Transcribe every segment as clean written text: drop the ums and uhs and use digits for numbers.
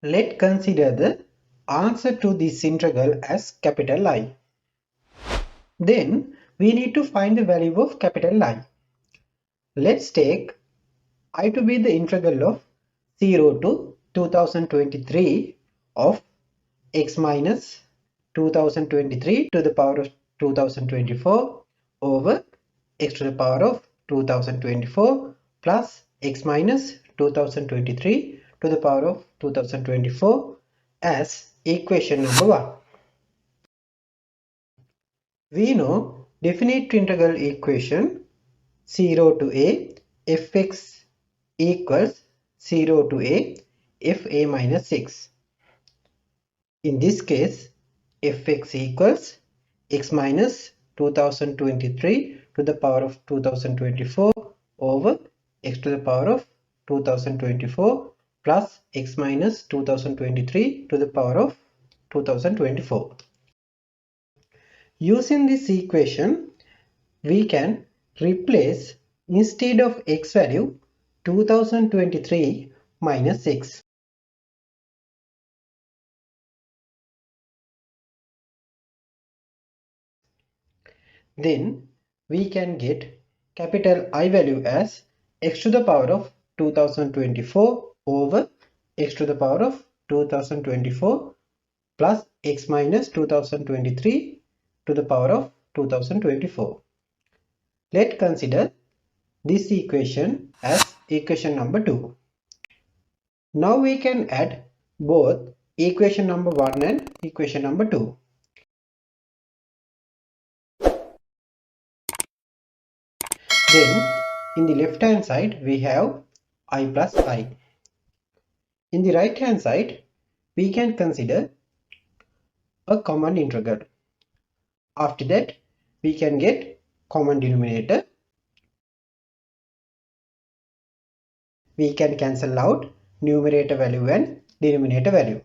Let's consider the answer to this integral as capital I. Then we need to find the value of capital I. Let's take I to be the integral of 0 to 2023 of x minus 2023 to the power of 2024 over x to the power of 2024 plus x minus 2023 to the power of 2024 as equation number 1. We know definite integral equation 0 to a fx equals 0 to a fa minus 6. In this case, fx equals x minus 2023 to the power of 2024 over x to the power of 2024 plus x minus 2023 to the power of 2024. Using this equation, we can replace instead of x value 2023 minus 6. Then we can get capital I value as x to the power of 2024 over x to the power of 2024 plus x minus 2023 to the power of 2024. Let's consider this equation as equation number 2. Now we can add both equation number 1 and equation number 2. Then in the left hand side we have I plus I. In the right hand side we can consider a common integral. After that we can get common denominator. We can cancel out numerator value and denominator value.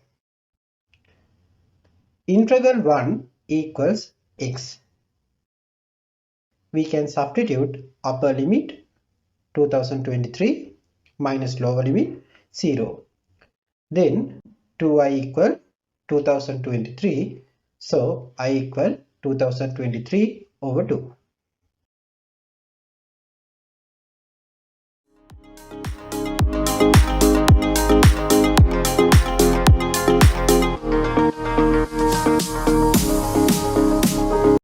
Integral 1 equals x. We can substitute upper limit 2023 minus lower limit 0. Then 2i equal 2023. So I equal 2023 over 2.